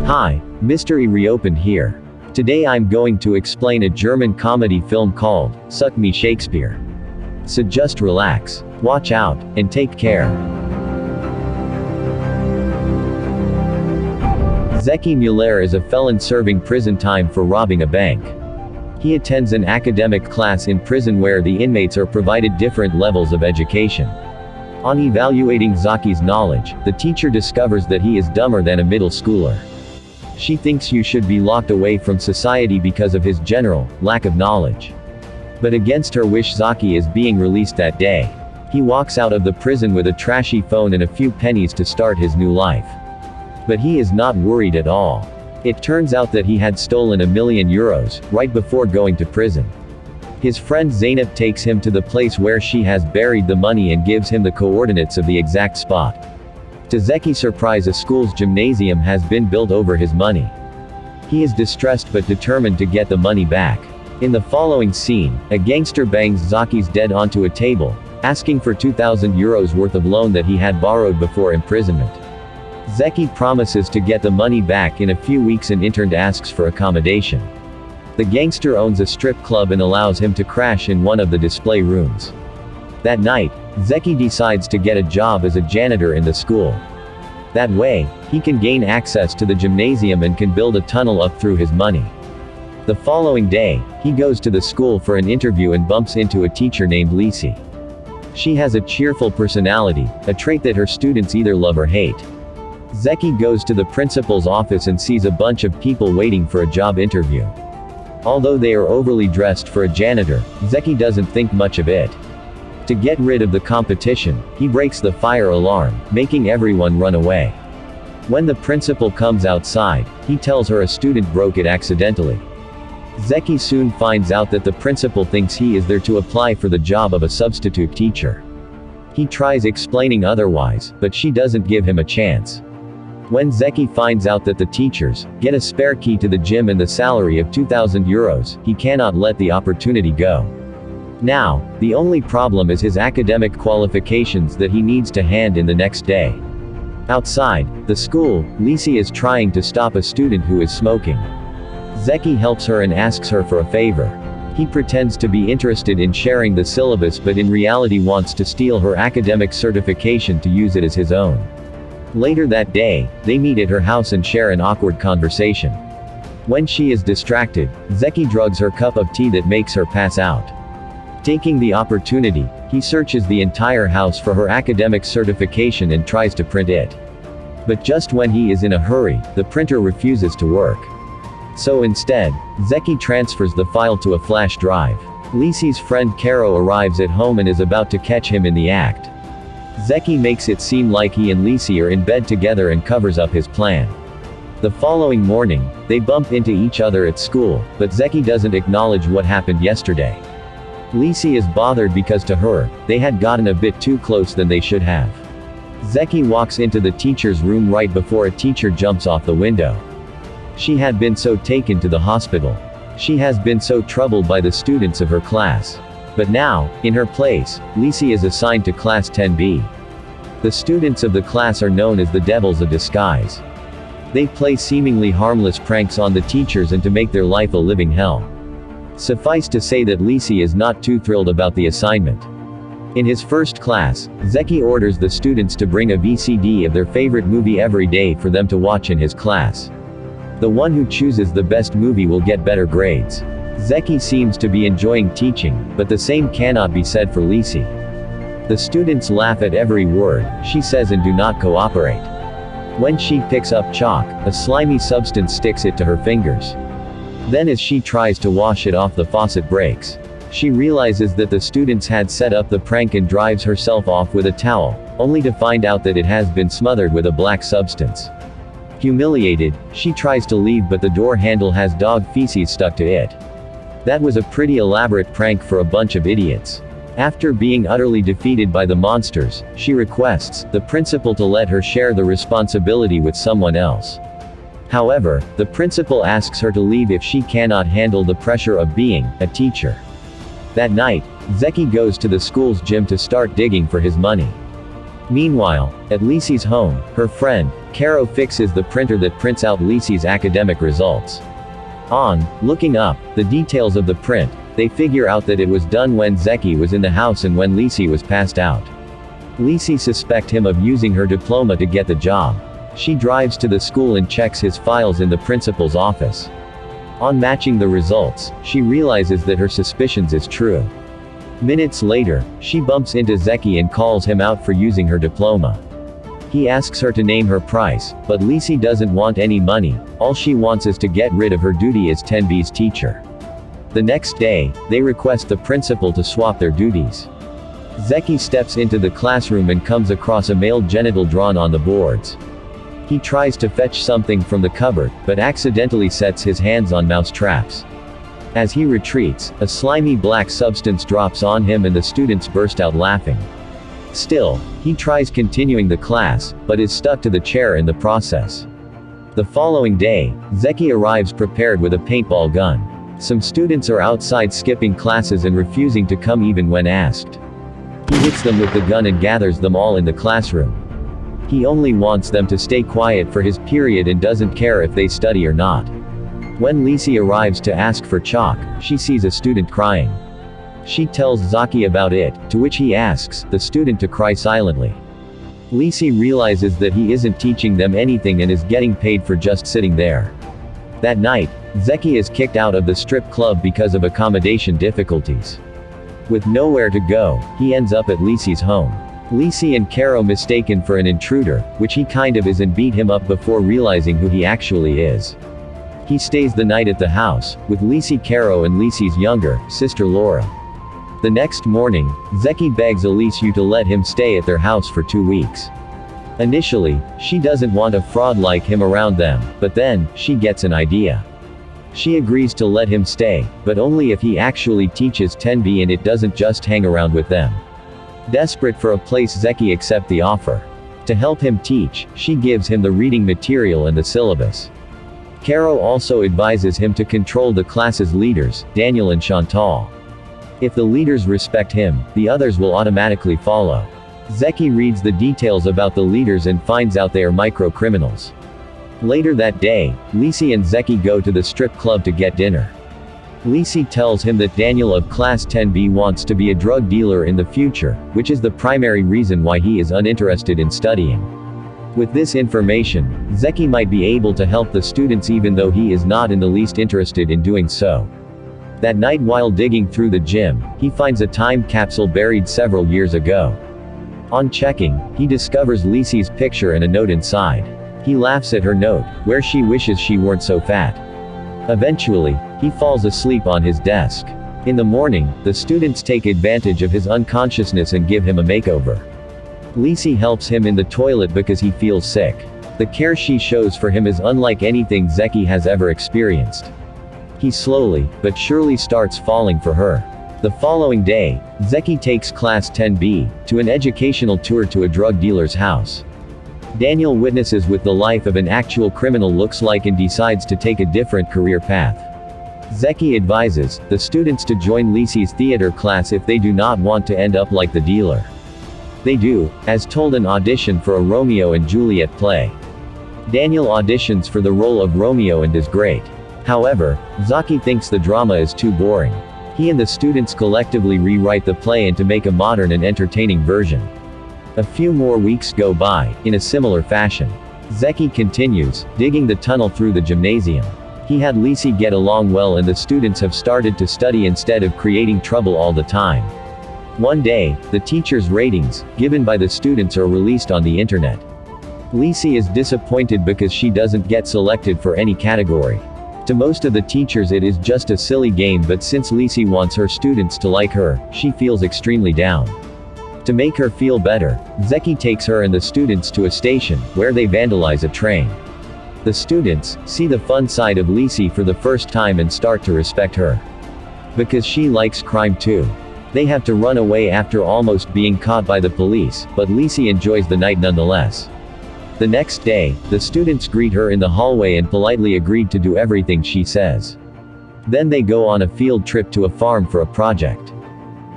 Hi, Mystery Reopened here. Today I'm going to explain a German comedy film called Suck Me Shakespeare. So just relax, watch out, and take care. Zeki Müller is a felon serving prison time for robbing a bank. He attends an academic class in prison where the inmates are provided different levels of education. On evaluating Zeki's knowledge, the teacher discovers that he is dumber than a middle schooler. She thinks you should be locked away from society because of his general lack of knowledge. But against her wish, Zeki is being released that day. He walks out of the prison with a trashy phone and a few pennies to start his new life. But he is not worried at all. It turns out that he had stolen €1 million right before going to prison. His friend Zeynep takes him to the place where she has buried the money and gives him the coordinates of the exact spot. To Zeki's surprise, a school's gymnasium has been built over his money. He is distressed but determined to get the money back. In the following scene, a gangster bangs Zeki's dead onto a table, asking for €2,000 worth of loan that he had borrowed before imprisonment. Zeki promises to get the money back in a few weeks and intern asks for accommodation. The gangster owns a strip club and allows him to crash in one of the display rooms. That night, Zeki decides to get a job as a janitor in the school. That way, he can gain access to the gymnasium and can build a tunnel up through his money. The following day, he goes to the school for an interview and bumps into a teacher named Lisi. She has a cheerful personality, a trait that her students either love or hate. Zeki goes to the principal's office and sees a bunch of people waiting for a job interview. Although they are overly dressed for a janitor, Zeki doesn't think much of it. To get rid of the competition, he breaks the fire alarm, making everyone run away. When the principal comes outside, he tells her a student broke it accidentally. Zeki soon finds out that the principal thinks he is there to apply for the job of a substitute teacher. He tries explaining otherwise, but she doesn't give him a chance. When Zeki finds out that the teachers get a spare key to the gym and the salary of €2,000, he cannot let the opportunity go. Now, the only problem is his academic qualifications that he needs to hand in the next day. Outside the school, Lisi is trying to stop a student who is smoking. Zeki helps her and asks her for a favor. He pretends to be interested in sharing the syllabus but in reality wants to steal her academic certification to use it as his own. Later that day, they meet at her house and share an awkward conversation. When she is distracted, Zeki drugs her cup of tea that makes her pass out. Taking the opportunity, he searches the entire house for her academic certification and tries to print it. But just when he is in a hurry, the printer refuses to work. So instead, Zeki transfers the file to a flash drive. Lisi's friend Caro arrives at home and is about to catch him in the act. Zeki makes it seem like he and Lisi are in bed together and covers up his plan. The following morning, they bump into each other at school, but Zeki doesn't acknowledge what happened yesterday. Lisi is bothered because to her, they had gotten a bit too close than they should have. Zeki walks into the teacher's room right before a teacher jumps off the window. She had been so taken to the hospital. She has been so troubled by the students of her class. But now, in her place, Lisi is assigned to class 10B. The students of the class are known as the devils of disguise. They play seemingly harmless pranks on the teachers and to make their life a living hell. Suffice to say that Lisi is not too thrilled about the assignment. In his first class, Zeki orders the students to bring a VCD of their favorite movie every day for them to watch in his class. The one who chooses the best movie will get better grades. Zeki seems to be enjoying teaching, but the same cannot be said for Lisi. The students laugh at every word she says and do not cooperate. When she picks up chalk, a slimy substance sticks it to her fingers. Then as she tries to wash it off, the faucet breaks. She realizes that the students had set up the prank and drives herself off with a towel, only to find out that it has been smothered with a black substance. Humiliated, she tries to leave but the door handle has dog feces stuck to it. That was a pretty elaborate prank for a bunch of idiots. After being utterly defeated by the monsters, she requests the principal to let her share the responsibility with someone else. However, the principal asks her to leave if she cannot handle the pressure of being a teacher. That night, Zeki goes to the school's gym to start digging for his money. Meanwhile, at Lisi's home, her friend, Caro fixes the printer that prints out Lisi's academic results. On looking up the details of the print, they figure out that it was done when Zeki was in the house and when Lisi was passed out. Lisi suspects him of using her diploma to get the job. She drives to the school and checks his files in the principal's office. On matching the results, she realizes that her suspicions is true. Minutes later, she bumps into Zeki and calls him out for using her diploma. He asks her to name her price, but Lisi doesn't want any money, all she wants is to get rid of her duty as 10B's teacher. The next day, they request the principal to swap their duties. Zeki steps into the classroom and comes across a male genital drawn on the boards. He tries to fetch something from the cupboard, but accidentally sets his hands on mouse traps. As he retreats, a slimy black substance drops on him and the students burst out laughing. Still, he tries continuing the class, but is stuck to the chair in the process. The following day, Zeki arrives prepared with a paintball gun. Some students are outside skipping classes and refusing to come even when asked. He hits them with the gun and gathers them all in the classroom. He only wants them to stay quiet for his period and doesn't care if they study or not. When Lisi arrives to ask for chalk, she sees a student crying. She tells Zeki about it, to which he asks the student to cry silently. Lisi realizes that he isn't teaching them anything and is getting paid for just sitting there. That night, Zeki is kicked out of the strip club because of accommodation difficulties. With nowhere to go, he ends up at Lisi's home. Lisi and Caro mistaken for an intruder, which he kind of is, and beat him up before realizing who he actually is. He stays the night at the house, with Lisi, Caro and Lisi's younger sister Laura. The next morning, Zeki begs Alicia to let him stay at their house for 2 weeks. Initially, she doesn't want a fraud like him around them, but then, she gets an idea. She agrees to let him stay, but only if he actually teaches 10B and it doesn't just hang around with them. Desperate for a place, Zeki accepts the offer. To help him teach, she gives him the reading material and the syllabus. Caro also advises him to control the class's leaders, Daniel and Chantal. If the leaders respect him, the others will automatically follow. Zeki reads the details about the leaders and finds out they are micro-criminals. Later that day, Lisi and Zeki go to the strip club to get dinner. Lisi tells him that Daniel of class 10B wants to be a drug dealer in the future, which is the primary reason why he is uninterested in studying. With this information, Zeki might be able to help the students even though he is not in the least interested in doing so. That night while digging through the gym, he finds a time capsule buried several years ago. On checking, he discovers Lisi's picture and a note inside. He laughs at her note, where she wishes she weren't so fat. Eventually, he falls asleep on his desk. In the morning, the students take advantage of his unconsciousness and give him a makeover. Lisi helps him in the toilet because he feels sick. The care she shows for him is unlike anything Zeki has ever experienced. He slowly, but surely starts falling for her. The following day, Zeki takes class 10B to an educational tour to a drug dealer's house. Daniel witnesses what the life of an actual criminal looks like and decides to take a different career path. Zeki advises the students to join Lisi's theater class if they do not want to end up like the dealer. They do, as told, an audition for a Romeo and Juliet play. Daniel auditions for the role of Romeo and is great. However, Zeki thinks the drama is too boring. He and the students collectively rewrite the play and to make a modern and entertaining version. A few more weeks go by, in a similar fashion. Zeki continues, digging the tunnel through the gymnasium. He had Lisi get along well and the students have started to study instead of creating trouble all the time. One day, the teacher's ratings, given by the students, are released on the internet. Lisi is disappointed because she doesn't get selected for any category. To most of the teachers it is just a silly game, but since Lisi wants her students to like her, she feels extremely down. To make her feel better, Zeki takes her and the students to a station, where they vandalize a train. The students see the fun side of Lisi for the first time and start to respect her. Because she likes crime too. They have to run away after almost being caught by the police, but Lisi enjoys the night nonetheless. The next day, the students greet her in the hallway and politely agreed to do everything she says. Then they go on a field trip to a farm for a project.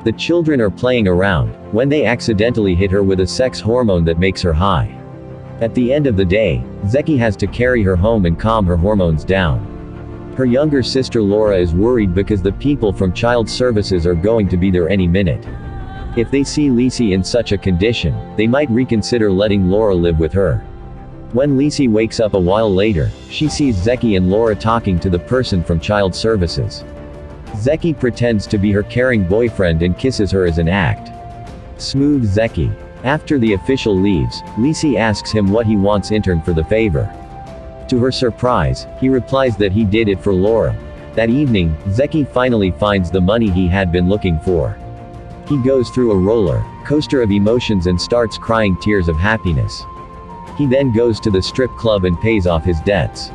The children are playing around, when they accidentally hit her with a sex hormone that makes her high. At the end of the day, Zeki has to carry her home and calm her hormones down. Her younger sister Laura is worried because the people from child services are going to be there any minute. If they see Lisi in such a condition, they might reconsider letting Laura live with her. When Lisi wakes up a while later, she sees Zeki and Laura talking to the person from child services. Zeki pretends to be her caring boyfriend and kisses her as an act. Smooth Zeki. After the official leaves, Lisi asks him what he wants intern for the favor. To her surprise, he replies that he did it for Laura. That evening, Zeki finally finds the money he had been looking for. He goes through a roller coaster of emotions and starts crying tears of happiness. He then goes to the strip club and pays off his debts.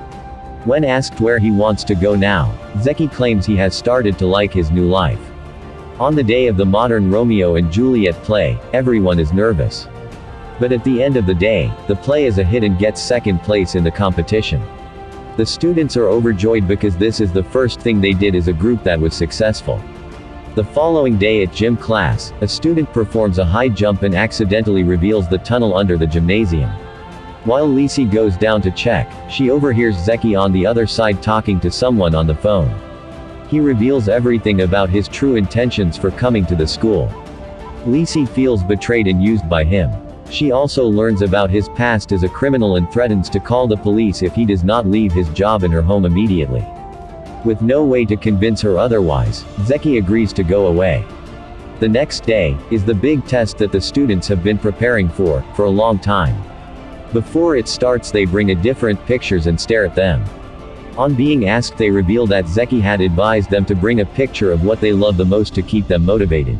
When asked where he wants to go now, Zeki claims he has started to like his new life. On the day of the modern Romeo and Juliet play, everyone is nervous. But at the end of the day, the play is a hit and gets second place in the competition. The students are overjoyed because this is the first thing they did as a group that was successful. The following day at gym class, a student performs a high jump and accidentally reveals the tunnel under the gymnasium. While Lisi goes down to check, she overhears Zeki on the other side talking to someone on the phone. He reveals everything about his true intentions for coming to the school. Lisi feels betrayed and used by him. She also learns about his past as a criminal and threatens to call the police if he does not leave his job and her home immediately. With no way to convince her otherwise, Zeki agrees to go away. The next day is the big test that the students have been preparing for a long time. Before it starts, they bring a different pictures and stare at them. On being asked, they reveal that Zeki had advised them to bring a picture of what they love the most to keep them motivated.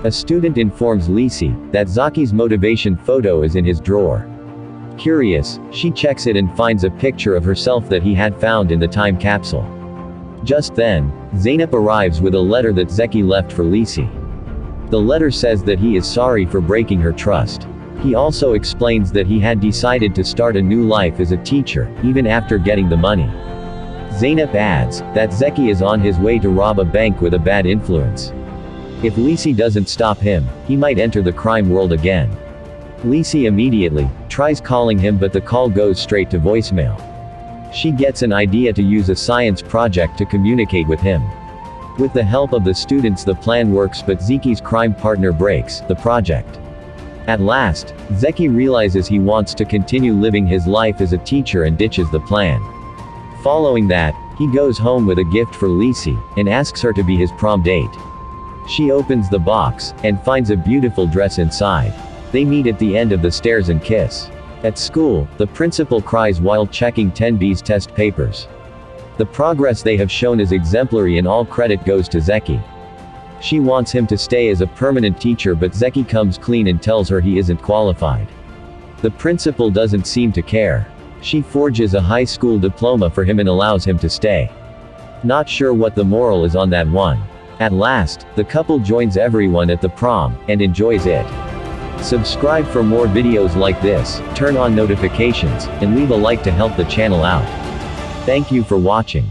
A student informs Lisi that Zeki's motivation photo is in his drawer. Curious, she checks it and finds a picture of herself that he had found in the time capsule. Just then, Zeynep arrives with a letter that Zeki left for Lisi. The letter says that he is sorry for breaking her trust. He also explains that he had decided to start a new life as a teacher, even after getting the money. Zeynep adds that Zeki is on his way to rob a bank with a bad influence. If Lisi doesn't stop him, he might enter the crime world again. Lisi immediately tries calling him, but the call goes straight to voicemail. She gets an idea to use a science project to communicate with him. With the help of the students, the plan works, but Zeki's crime partner breaks the project. At last, Zeki realizes he wants to continue living his life as a teacher and ditches the plan. Following that, he goes home with a gift for Lisi, and asks her to be his prom date. She opens the box, and finds a beautiful dress inside. They meet at the end of the stairs and kiss. At school, the principal cries while checking 10B's test papers. The progress they have shown is exemplary and all credit goes to Zeki. She wants him to stay as a permanent teacher, but Zeki comes clean and tells her he isn't qualified. The principal doesn't seem to care. She forges a high school diploma for him and allows him to stay. Not sure what the moral is on that one. At last, the couple joins everyone at the prom, and enjoys it. Subscribe for more videos like this, turn on notifications, and leave a like to help the channel out. Thank you for watching.